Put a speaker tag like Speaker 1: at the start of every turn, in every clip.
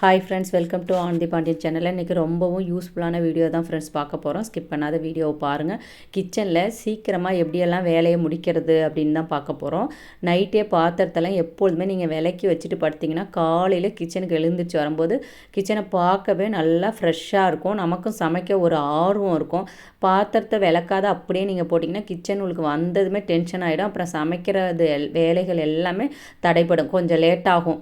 Speaker 1: Hi friends, welcome to Anandhi Pandiyan சேனலில். இன்றைக்கி ரொம்பவும் யூஸ்ஃபுல்லான வீடியோ தான் ஃப்ரெண்ட்ஸ் பார்க்க போகிறோம். ஸ்கிப் பண்ணாத வீடியோவை பாருங்கள். கிச்சனில் சீக்கிரமாக எப்படியெல்லாம் வேலையை முடிக்கிறது அப்படின்னு தான் பார்க்க போகிறோம். நைட்டே பாத்திரத்தெல்லாம் எப்பொழுதுமே நீங்கள் விலக்கி வச்சுட்டு படுத்திங்கன்னா காலையில் கிச்சனுக்கு எழுந்திரிச்சு வரும்போது கிச்சனை பார்க்கவே நல்லா ஃப்ரெஷ்ஷாக இருக்கும். நமக்கும் சமைக்க ஒரு ஆர்வம் இருக்கும். பாத்திரத்தை விளக்காத அப்படியே நீங்கள் போட்டிங்கன்னா கிச்சன் உங்களுக்கு வந்ததுமே டென்ஷன் ஆகிடும். அப்புறம் சமைக்கிறது வேலைகள் எல்லாமே தடைப்படும். கொஞ்சம் லேட்டாகும்.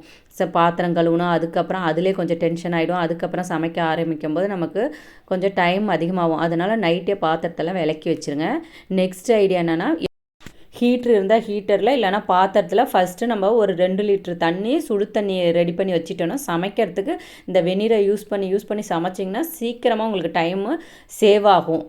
Speaker 1: பாத்திரம் கழுவணும், அதுக்கப்புறம் அதிலே கொஞ்சம் டென்ஷன் ஆகிடும். அதுக்கப்புறம் சமைக்க ஆரம்பிக்கும் போது நமக்கு கொஞ்சம் டைம் அதிகமாகும். அதனால் நைட்டே பாத்திரத்தெல்லாம் விளக்கி வச்சுருங்க. நெக்ஸ்ட் ஐடியா என்னென்னா, ஹீட்ரு இருந்தால் ஹீட்டரில் இல்லைனா பாத்திரத்தில் ஃபஸ்ட்டு நம்ம ஒரு 2 லிட்டர் தண்ணி சுடு தண்ணி ரெடி பண்ணி வச்சுட்டோன்னா சமைக்கிறதுக்கு இந்த வெந்நீரை யூஸ் பண்ணி சமைச்சிங்கன்னா சீக்கிரமாக உங்களுக்கு டைமு சேவ் ஆகும்.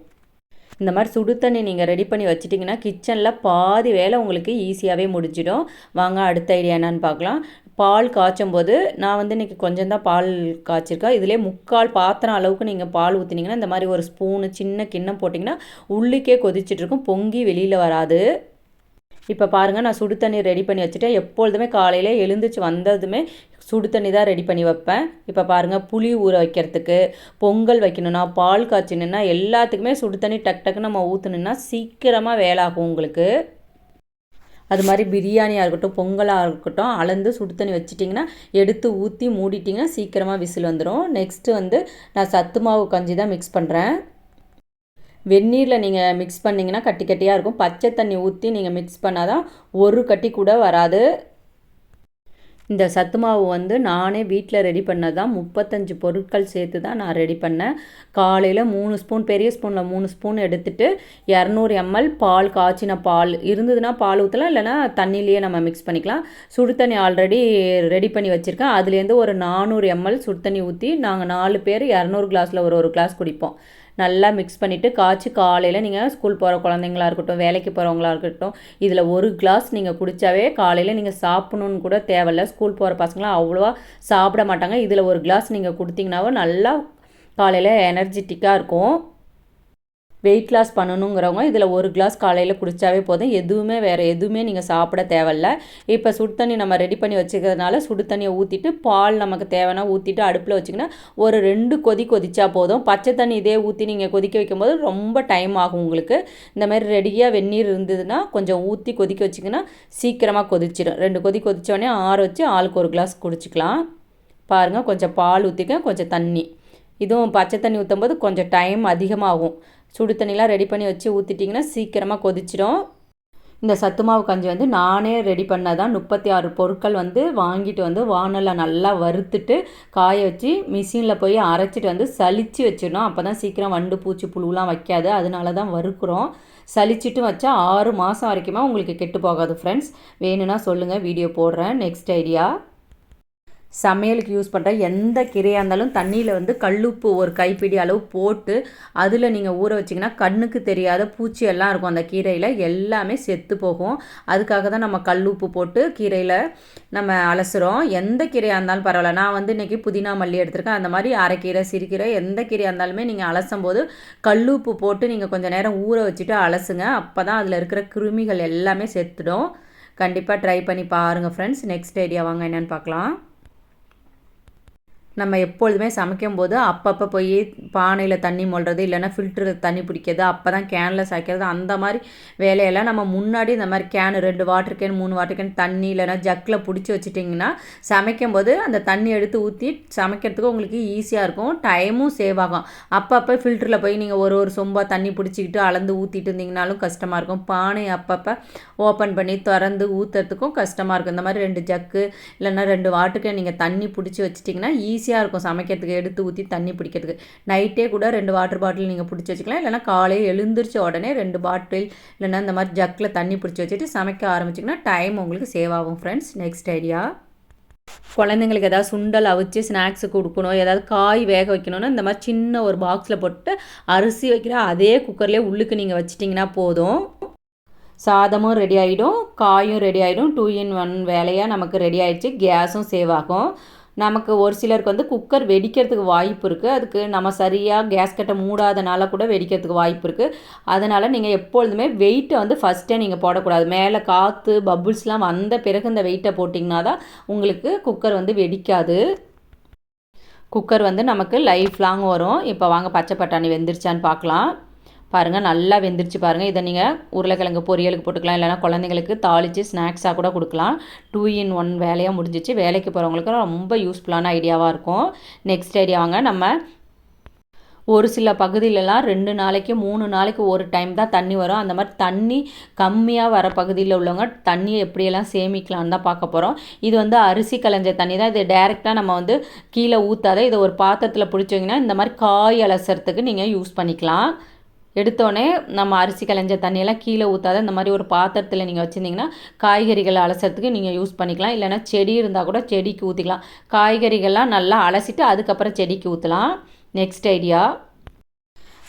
Speaker 1: இந்த மாதிரி சுடு தண்ணி நீங்கள் ரெடி பண்ணி வச்சிட்டிங்கன்னா கிச்சனில் பாதி வேலை உங்களுக்கு ஈஸியாகவே முடிஞ்சிடும். வாங்க அடுத்த ஐடியா என்னன்னு பார்க்கலாம். பால் காய்ச்சும் போது நான் இன்றைக்கி கொஞ்சம் தான் பால் காய்ச்சிருக்கேன். இதிலே 3/4 பாத்திரம் அளவுக்கு நீங்கள் பால் ஊற்றினீங்கன்னா இந்த மாதிரி ஒரு ஸ்பூனு சின்ன கிண்ணம் போட்டிங்கன்னா உள்ளுக்கே கொதிச்சிட்ருக்கும், பொங்கி வெளியில் வராது. இப்போ பாருங்கள், நான் சுடு தண்ணி ரெடி பண்ணி வச்சுட்டேன். எப்பொழுதுமே காலையில் எழுந்திரிச்சு வந்ததுமே சுடு தண்ணி தான் ரெடி பண்ணி வைப்பேன். இப்போ பாருங்கள், புளி ஊற வைக்கிறதுக்கு, பொங்கல் வைக்கணுன்னா, பால் காய்ச்சணுன்னா எல்லாத்துக்குமே சுடு தண்ணி டக்குன்னு நம்ம ஊற்றணுன்னா சீக்கிரமாக வேலாகும் உங்களுக்கு. அது மாதிரி பிரியாணியாக இருக்கட்டும், பொங்கலாக இருக்கட்டும், அளந்து சுடு தண்ணி வச்சிட்டிங்கன்னா எடுத்து ஊற்றி மூடிட்டிங்கன்னா சீக்கிரமாக விசில் வந்துடும். நெக்ஸ்ட்டு நான் சத்து மாவு கஞ்சி தான் மிக்ஸ் பண்ணுறேன். வெந்நீரில் நீங்கள் மிக்ஸ் பண்ணிங்கன்னா கட்டி கட்டியாக இருக்கும். பச்சை தண்ணி ஊற்றி நீங்கள் மிக்ஸ் பண்ணால் தான் ஒரு கட்டி கூட வராது. இந்த சத்து மாவு நானே வீட்டில் ரெடி பண்ணது தான். 35 பொருட்கள் சேர்த்து தான் நான் ரெடி பண்ணேன். காலையில் 3 ஸ்பூன், பெரிய ஸ்பூனில் 3 ஸ்பூன் எடுத்துகிட்டு 200 ml பால், காய்ச்சின பால் இருந்ததுன்னா பால் ஊற்றலாம், இல்லைனா தண்ணியிலேயே நம்ம மிக்ஸ் பண்ணிக்கலாம். சுடு தண்ணி ஆல்ரெடி ரெடி பண்ணி வச்சுருக்கேன். அதுலேருந்து ஒரு 400 ml சுடு தண்ணி ஊற்றி நாங்கள் 4 பேர் 200 கிளாஸில் ஒரு கிளாஸ் குடிப்போம். நல்லா மிக்ஸ் பண்ணிவிட்டு காய்ச்சி காலையில் நீங்கள் ஸ்கூல் போகிற குழந்தைங்களா இருக்கட்டும், வேலைக்கு போகிறவங்களா இருக்கட்டும், இதில் ஒரு கிளாஸ் நீங்கள் குடித்தாவே காலையில் நீங்கள் சாப்பிடணுன்னு கூட தேவையில்ல. ஸ்கூல் போகிற பசங்களாம் அவ்வளோவா சாப்பிட மாட்டாங்க. இதில் ஒரு கிளாஸ் நீங்கள் கொடுத்தீங்கன்னாவே நல்லா காலையில் எனர்ஜெட்டிக்காக இருக்கும். வெயிட் லாஸ் பண்ணணுங்கிறவங்க இதில் ஒரு கிளாஸ் காலையில் குடித்தாவே போதும். வேறு எதுவுமே நீங்கள் சாப்பிட தேவையில்ல. இப்போ சுடு தண்ணி நம்ம ரெடி பண்ணி வச்சுக்கிறதுனால சுடு தண்ணியை ஊற்றிட்டு பால் நமக்கு தேவைன்னா ஊற்றிட்டு அடுப்பில் வச்சிங்கன்னா ஒரு 2 கொதி கொதிச்சா போதும். பச்சை தண்ணி இதே ஊற்றி நீங்கள் கொதிக்க வைக்கும்போது ரொம்ப டைம் ஆகும் உங்களுக்கு. இந்த மாதிரி ரெடியாக வெந்நீர் இருந்ததுன்னா கொஞ்சம் ஊற்றி கொதிக்க வச்சிங்கன்னா சீக்கிரமாக கொதிச்சிடும். 2 கொதி கொதித்தோடனே ஆற வச்சு ஆளுக்கு ஒரு கிளாஸ் குடிச்சிக்கலாம். பாருங்கள், கொஞ்சம் பால் ஊற்றிக்க, கொஞ்சம் தண்ணி. இதுவும் பச்சை தண்ணி ஊற்றும் போது கொஞ்சம் டைம் அதிகமாகும். சுடு தண்ணிலாம் ரெடி பண்ணி வச்சு ஊற்றிட்டிங்கன்னா சீக்கிரமாக கொதிச்சிடும். இந்த சத்து மாவு கஞ்சி நானே ரெடி பண்ணதான். 36 பொருட்கள் வாங்கிட்டு வானலில் நல்லா வறுத்துட்டு காய வச்சு மிஷினில் போய் அரைச்சிட்டு சலிச்சு வச்சிடணும். அப்போ தான் சீக்கிரம் வண்டு பூச்சி புழுலாம் வைக்காது. அதனால தான் வறுக்கிறோம். சலிச்சிட்டு வச்சா 6 மாதம் வரைக்குமா உங்களுக்கு கெட்டு போகாது ஃப்ரெண்ட்ஸ். வேணும்னா சொல்லுங்கள், வீடியோ போடுறேன். நெக்ஸ்ட் ஐடியா, சமையலுக்கு யூஸ் பண்ணுற எந்த கீரையாக இருந்தாலும் தண்ணியில் கல்லுப்பு ஒரு கைப்பிடி அளவு போட்டு அதில் நீங்கள் ஊற வச்சிங்கன்னா கண்ணுக்கு தெரியாத பூச்சி எல்லாம் இருக்கும் அந்த கீரையில், எல்லாமே செத்து போகும். அதுக்காக தான் நம்ம கல்லுப்பு போட்டு கீரையில் நம்ம அலசுகிறோம். எந்த கீரையாக இருந்தாலும் பரவாயில்ல. நான் இன்றைக்கி புதினா மல்லி எடுத்திருக்கேன். அந்த மாதிரி அரைக்கீரை, சிறுகீரை எந்த கீரையாக இருந்தாலுமே நீங்கள் அலசும் போது கல்லுப்பு போட்டு நீங்கள் கொஞ்சம் நேரம் ஊற வச்சுட்டு அலசுங்க. அப்போ தான் அதில் இருக்கிற கிருமிகள் எல்லாமே செத்துடும். கண்டிப்பாக ட்ரை பண்ணி பாருங்கள் ஃப்ரெண்ட்ஸ். நெக்ஸ்ட் ஐடியா வாங்க என்னென்னு பார்க்கலாம். நம்ம எப்பொழுதுமே சமைக்கும்போது அப்பப்போ போய் பானையில் தண்ணி மொள்றது, இல்லைனா ஃபில்டரில் தண்ணி பிடிக்கிறது, அப்போ தான் கேனில் சாய்க்கிறது, அந்த மாதிரி வேலையெல்லாம் நம்ம முன்னாடி இந்த மாதிரி can 2 water can 3 water can தண்ணி இல்லைனா ஜக்கில் பிடிச்சி வச்சுட்டிங்கன்னா சமைக்கும்போது அந்த தண்ணி எடுத்து ஊற்றி சமைக்கிறதுக்கு உங்களுக்கு ஈஸியாக இருக்கும். டைமும் சேவ் ஆகும். அப்பப்போ ஃபில்டரில் போய் நீங்கள் ஒரு சொம்பாக தண்ணி பிடிச்சிக்கிட்டு அளந்து ஊற்றிட்டு இருந்தீங்கனாலும் கஷ்டமாக இருக்கும். பானை அப்பப்போ ஓப்பன் பண்ணி திறந்து ஊற்றுறதுக்கும் கஷ்டமாக இருக்கும். இந்த மாதிரி 2 ஜக்கு இல்லைனா 2 வாட்டர் கேன் நீங்கள் தண்ணி பிடிச்சி வச்சிட்டிங்கன்னா ஈஸியாக இருக்கும் சமைக்கிறதுக்கு, எடுத்து ஊற்றி தண்ணி பிடிக்கிறதுக்கு. நைட்டே கூட 2 வாட்டர் பாட்டில் நீங்கள் பிடிச்சி வச்சுக்கலாம். இல்லைனா காலையில் எழுந்திரிச்ச உடனே 2 பாட்டில் இல்லைனா இந்த மாதிரி ஜக்கில் தண்ணி பிடிச்சி வச்சுட்டு சமைக்க ஆரம்பிச்சிங்கன்னா டைம் உங்களுக்கு சேவ் ஆகும் ஃப்ரெண்ட்ஸ். நெக்ஸ்ட் ஐடியா, குழந்தைங்களுக்கு ஏதாவது சுண்டல் அவிச்சு ஸ்நாக்ஸு கொடுக்கணும், ஏதாவது காய் வேக வைக்கணும்னா இந்த மாதிரி சின்ன ஒரு பாக்ஸில் போட்டு அரிசி வைக்கிற அதே குக்கர்லேயே உள்ளுக்கு நீங்கள் வச்சிட்டிங்கன்னா போதும். சாதமும் ரெடி ஆகிடும், காயும் ரெடி ஆகிடும். 2 in 1 வேலையாக நமக்கு ரெடி ஆகிடுச்சு. கேஸும் சேவ் ஆகும். நமக்கு ஒரு சிலருக்கு குக்கர் வெடிக்கிறதுக்கு வாய்ப்பு இருக்குது. அதுக்கு நம்ம சரியாக கேஸ் கட்டை மூடாதனால கூட வெடிக்கிறதுக்கு வாய்ப்பு இருக்குது. அதனால் நீங்கள் எப்பொழுதுமே வெயிட்டை ஃபஸ்ட்டே நீங்கள் போடக்கூடாது. மேலே காற்று பபுள்ஸ்லாம் வந்த பிறகு இந்த வெயிட்டை போட்டிங்கன்னா தான் உங்களுக்கு குக்கர் வெடிக்காது. குக்கர் வந்து நமக்கு லைஃப் லாங் வரும். இப்போ வாங்க பச்சை பட்டாணி வெந்துருச்சான்னு பார்க்கலாம். பாருங்கள் நல்லா வெந்துருச்சு பாருங்கள். இதை நீங்கள் உருளைக்கிழங்கு பொரியலுக்கு போட்டுக்கலாம், இல்லைனா குழந்தைங்களுக்கு தாளித்து ஸ்நாக்ஸாக கூட கொடுக்கலாம். 2 in 1 வேலையாக முடிஞ்சிச்சு. வேலைக்கு போகிறவங்களுக்கு ரொம்ப யூஸ்ஃபுல்லான ஐடியாவாக இருக்கும். நெக்ஸ்ட் ஐடியா வாங்க. நம்ம ஒரு சில பகுதியிலலாம் 2 நாளைக்கு 3 நாளைக்கு ஒரு டைம் தான் தண்ணி வரும். அந்த மாதிரி தண்ணி கம்மியாக வர பகுதியில் உள்ளவங்க தண்ணியை எப்படியெல்லாம் சேமிக்கலான்னு தான் பார்க்க போகிறோம். இது வந்து அரிசி களைஞ்ச தண்ணி தான். இது டைரெக்டாக நம்ம வந்து கீழே ஊற்றாத இதை ஒரு பாத்திரத்தில் பிடிச்சிங்கன்னா இந்த மாதிரி காய் அலசறதுக்கு நீங்கள் யூஸ் பண்ணிக்கலாம். எடுத்தோடனே நம்ம அரிசி களைஞ்ச தண்ணியெல்லாம் கீழே ஊற்றாத இந்த மாதிரி ஒரு பாத்திரத்தில் நீங்கள் வச்சுருந்தீங்கன்னா காய்கறிகளை அலசறதுக்கு நீங்கள் யூஸ் பண்ணிக்கலாம். இல்லைனா செடி இருந்தால் கூட செடிக்கு ஊற்றிக்கலாம். காய்கறிகள்லாம் நல்லா அலசிட்டு அதுக்கப்புறம் செடிக்கு ஊற்றலாம். நெக்ஸ்ட் ஐடியா,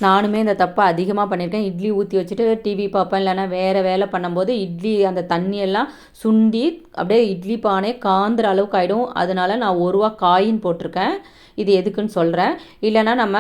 Speaker 1: நானுமே இந்த தப்பை அதிகமாக பண்ணியிருக்கேன். இட்லி ஊற்றி வச்சுட்டு டிவி பார்ப்பேன், இல்லைனா வேறு வேலை பண்ணும்போது இட்லி அந்த தண்ணியெல்லாம் சுண்டி அப்படியே இட்லி பானை காந்துற அளவுக்கு ஆகிடும். அதனால நான் 1 ரூபா காயின் போட்டிருக்கேன். இது எதுக்குன்னு சொல்கிறேன். இல்லைனா நம்ம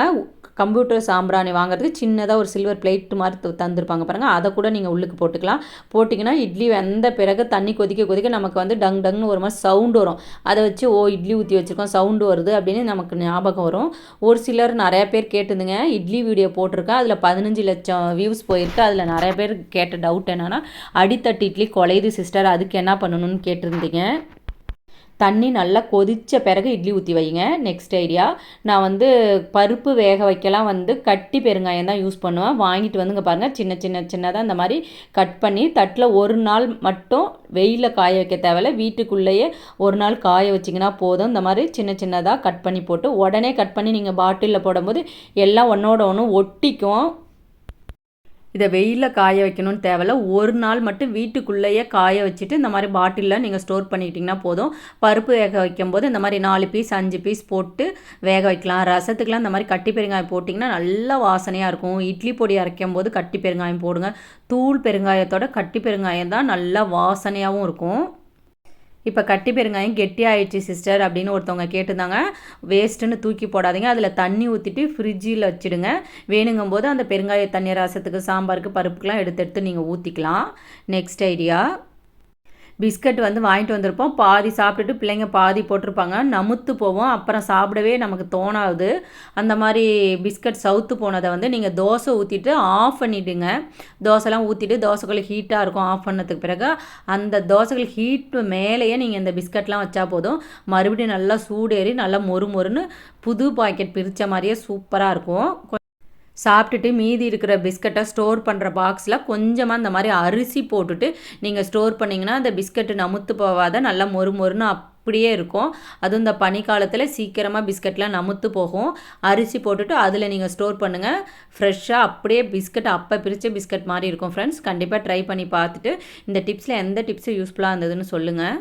Speaker 1: கம்ப்யூட்டர் சாம்பிராணி வாங்குறதுக்கு சின்னதாக ஒரு சில்வர் பிளேட் மாதிரி தந்துருப்பாங்க பாருங்கள், அதை கூட நீங்கள் உள்ளுக்கு போட்டுக்கலாம். போட்டிங்கன்னா இட்லி வெந்த பிறகு தண்ணி கொதிக்க கொதிக்க நமக்கு வந்து டங் டங்னு ஒரு மாதிரி சவுண்டு வரும். அதை வச்சு இட்லி ஊற்றி வச்சுருக்கோம் சவுண்டு வருது அப்படின்னு நமக்கு ஞாபகம் வரும். ஒரு சிலர் நிறைய பேர் கேட்டுதுங்க, இட்லி வீடியோ போட்டிருக்கேன், அதில் 15 லட்சம் வியூஸ் போயிருக்கு. அதில் நிறைய பேர் கேட்ட டவுட் என்னென்னா, அடித்தட்டு இட்லி குலையுது சிஸ்டர், அதுக்கு என்ன பண்ணணும்னு கேட்டிருந்தீங்க. தண்ணி நல்லா கொதித்த பிறகு இட்லி ஊற்றி வைங்க. நெக்ஸ்ட் ஐடியா, நான் வந்து பருப்பு வேக வைக்கலாம் வந்து கட்டி பெருங்காயம் தான் யூஸ் பண்ணுவேன். வாங்கிட்டு வந்துங்க பாருங்கள், சின்னதாக இந்த மாதிரி கட் பண்ணி தட்டில் ஒரு நாள் மட்டும் வெயிலில் காய வைக்க தேவையில்ல, வீட்டுக்குள்ளேயே ஒரு நாள் காய வச்சிங்கன்னா போதும். இந்த மாதிரி சின்னதாக கட் பண்ணி போட்டு உடனே கட் பண்ணி நீங்கள் பாட்டிலில் போடும்போது எல்லாம் ஒன்றோட ஒன்று ஒட்டிக்கும். இதை வெயிலில் காய வைக்கணும்னு தேவையில்ல, ஒரு நாள் மட்டும் வீட்டுக்குள்ளேயே காய வச்சுட்டு இந்த மாதிரி பாட்டிலில் நீங்கள் ஸ்டோர் பண்ணிக்கிட்டிங்கன்னா போதும். பருப்பு வேக வைக்கும்போது இந்த மாதிரி 4 பீஸ் 5 பீஸ் போட்டு வேக வைக்கலாம். ரசத்துக்கெலாம் இந்த மாதிரி கட்டி பெருங்காயம் போட்டிங்கன்னா நல்லா வாசனையாக இருக்கும். இட்லி பொடி அரைக்கும் போது கட்டி பெருங்காயம் போடுங்க. தூள் பெருங்காயத்தோட கட்டி பெருங்காயம் தான் நல்லா வாசனையாகவும் இருக்கும். இப்போ கட்டி பெருங்காயம் கெட்டி ஆயிடுச்சு சிஸ்டர் அப்படின்னு ஒருத்தவங்க கேட்டிருந்தாங்க. வேஸ்ட்டுன்னு தூக்கி போடாதீங்க, அதில் தண்ணி ஊற்றிட்டு ஃப்ரிட்ஜில் வச்சுடுங்க. வேணுங்கும் போது அந்த பெருங்காய தண்ணி ரசத்துக்கு சாம்பாருக்கு பருப்புக்கெலாம் எடுத்து நீங்கள் ஊற்றிக்கலாம். நெக்ஸ்ட் ஐடியா, பிஸ்கட் வந்து வாங்கிட்டு வந்திருப்போம், பாதி சாப்பிட்டுட்டு பிள்ளைங்க பாதி போட்டிருப்பாங்க, நமுத்து போவோம், அப்புறம் சாப்பிடவே நமக்கு தோணாது. அந்த மாதிரி பிஸ்கட் சவுத்து போனதை வந்து நீங்கள் தோசை ஊற்றிட்டு ஆஃப் பண்ணிவிடுங்க. தோசைலாம் ஊற்றிட்டு தோசைகள் ஹீட்டாக இருக்கும், ஆஃப் பண்ணதுக்கு பிறகு அந்த தோசைகள் ஹீட்டு மேலேயே நீங்கள் இந்த பிஸ்கட்லாம் வச்சா போதும். மறுபடியும் நல்லா சூடேறி நல்லா மொறுன்னு புது பாக்கெட் பிரித்த மாதிரியே சூப்பராக இருக்கும். சாப்பிட்டுட்டு மீதி இருக்கிற பிஸ்கட்டை ஸ்டோர் பண்ணுற பாக்ஸில் கொஞ்சமாக இந்த மாதிரி அரிசி போட்டுட்டு நீங்கள் ஸ்டோர் பண்ணிங்கன்னா அந்த பிஸ்கட்டு நமுத்து போகாத நல்லா மொறுன்னு அப்படியே இருக்கும். அதுவும் இந்த பனிக்காலத்தில் சீக்கிரமாக பிஸ்கட்லாம் நமுத்து போகும். அரிசி போட்டுட்டு அதில் நீங்கள் ஸ்டோர் பண்ணுங்கள், ஃப்ரெஷ்ஷாக அப்படியே பிஸ்கட் அப்போ பிரித்த பிஸ்கட் மாதிரி இருக்கும். ஃப்ரெண்ட்ஸ், கண்டிப்பாக ட்ரை பண்ணி பார்த்துட்டு இந்த டிப்ஸில் எந்த டிப்ஸு யூஸ்ஃபுல்லாக இருந்ததுன்னு சொல்லுங்கள்.